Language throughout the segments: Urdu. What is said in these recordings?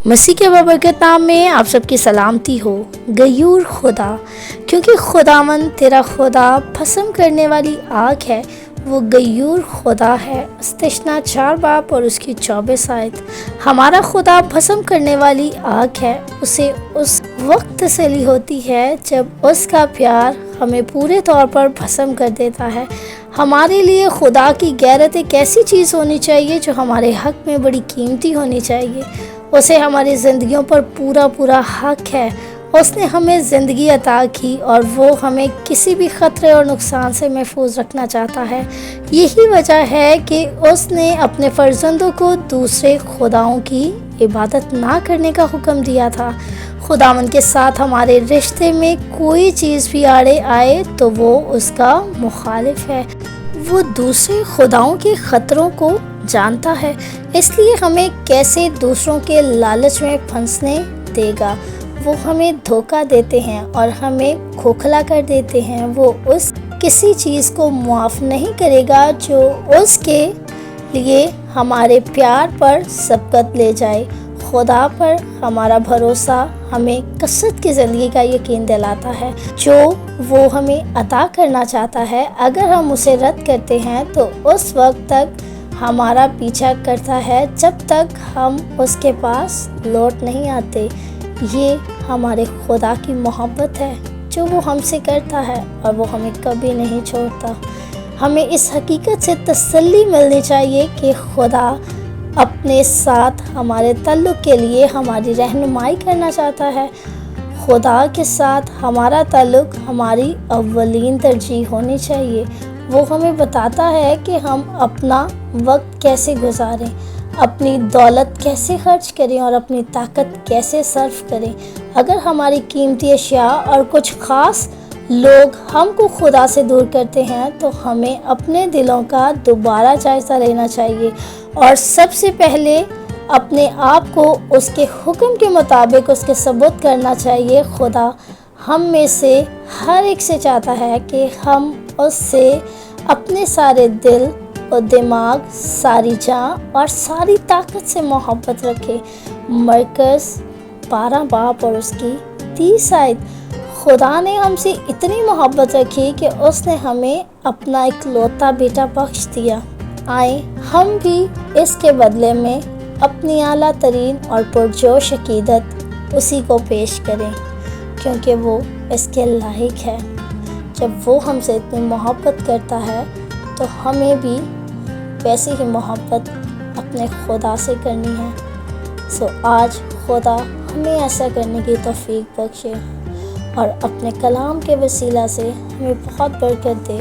مسیح کے بابرکت نام میں آپ سب کی سلامتی ہو۔ غیور خدا، کیونکہ خداوند تیرا خدا بھسم کرنے والی آگ ہے، وہ غیور خدا ہے۔ استثنا 4 باب اور اس کی 24 آیت۔ ہمارا خدا بھسم کرنے والی آگ ہے۔ اسے اس وقت تسلی ہوتی ہے جب اس کا پیار ہمیں پورے طور پر بھسم کر دیتا ہے۔ ہمارے لیے خدا کی غیرت ایک ایسی چیز ہونی چاہیے جو ہمارے حق میں بڑی قیمتی ہونی چاہیے۔ اسے ہماری زندگیوں پر پورا حق ہے۔ اس نے ہمیں زندگی عطا کی اور وہ ہمیں کسی بھی خطرے اور نقصان سے محفوظ رکھنا چاہتا ہے۔ یہی وجہ ہے کہ اس نے اپنے فرزندوں کو دوسرے خداؤں کی عبادت نہ کرنے کا حکم دیا تھا۔ خداوند کے ساتھ ہمارے رشتے میں کوئی چیز بھی آڑے آئے تو وہ اس کا مخالف ہے۔ وہ دوسرے خداؤں کے خطروں کو جانتا ہے، اس لیے ہمیں کیسے دوسروں کے لالچ میں پھنسنے دے گا۔ وہ ہمیں دھوکہ دیتے ہیں اور ہمیں کھوکھلا کر دیتے ہیں۔ وہ اس کسی چیز کو معاف نہیں کرے گا جو اس کے لیے ہمارے پیار پر سبقت لے جائے۔ خدا پر ہمارا بھروسہ ہمیں کثرت کی زندگی کا یقین دلاتا ہے جو وہ ہمیں عطا کرنا چاہتا ہے۔ اگر ہم اسے رد کرتے ہیں تو اس وقت تک ہمارا پیچھا کرتا ہے جب تک ہم اس کے پاس لوٹ نہیں آتے۔ یہ ہمارے خدا کی محبت ہے جو وہ ہم سے کرتا ہے اور وہ ہمیں کبھی نہیں چھوڑتا۔ ہمیں اس حقیقت سے تسلی ملنی چاہیے کہ خدا اپنے ساتھ ہمارے تعلق کے لیے ہماری رہنمائی کرنا چاہتا ہے۔ خدا کے ساتھ ہمارا تعلق ہماری اولین ترجیح ہونی چاہیے۔ وہ ہمیں بتاتا ہے کہ ہم اپنا وقت کیسے گزاریں، اپنی دولت کیسے خرچ کریں اور اپنی طاقت کیسے صرف کریں۔ اگر ہماری قیمتی اشیاء اور کچھ خاص لوگ ہم کو خدا سے دور کرتے ہیں تو ہمیں اپنے دلوں کا دوبارہ جائزہ لینا چاہیے اور سب سے پہلے اپنے آپ کو اس کے حکم کے مطابق اس کے سبوت کرنا چاہیے۔ خدا ہم میں سے ہر ایک سے چاہتا ہے کہ ہم اس سے اپنے سارے دل اور دماغ، ساری جان اور ساری طاقت سے محبت رکھے۔ مرکز 12 باب اور اس کی 30 آیت۔ خدا نے ہم سے اتنی محبت رکھی کہ اس نے ہمیں اپنا اکلوتا بیٹا بخش دیا۔ آئیں ہم بھی اس کے بدلے میں اپنی اعلیٰ ترین اور پرجوش عقیدت اسی کو پیش کریں کیونکہ وہ اس کے لائق ہے۔ جب وہ ہم سے اتنی محبت کرتا ہے تو ہمیں بھی ویسی ہی محبت اپنے خدا سے کرنی ہے۔ آج خدا ہمیں ایسا کرنے کی توفیق بخشے اور اپنے کلام کے وسیلہ سے ہمیں بہت برکت دے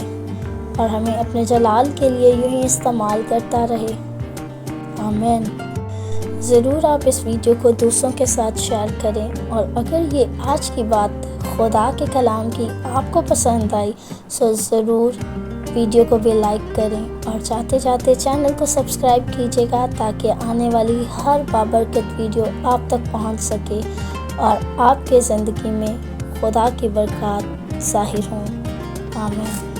اور ہمیں اپنے جلال کے لیے یوں ہی استعمال کرتا رہے۔ آمین۔ ضرور آپ اس ویڈیو کو دوسروں کے ساتھ شیئر کریں اور اگر یہ آج کی بات خدا کے کلام کی آپ کو پسند آئی تو ضرور ویڈیو کو بھی لائک کریں اور جاتے جاتے چینل کو سبسکرائب کیجیے گا تاکہ آنے والی ہر بابرکت ویڈیو آپ تک پہنچ سکے اور آپ کے زندگی میں خدا کی برکات ظاہر ہوں۔ آمین۔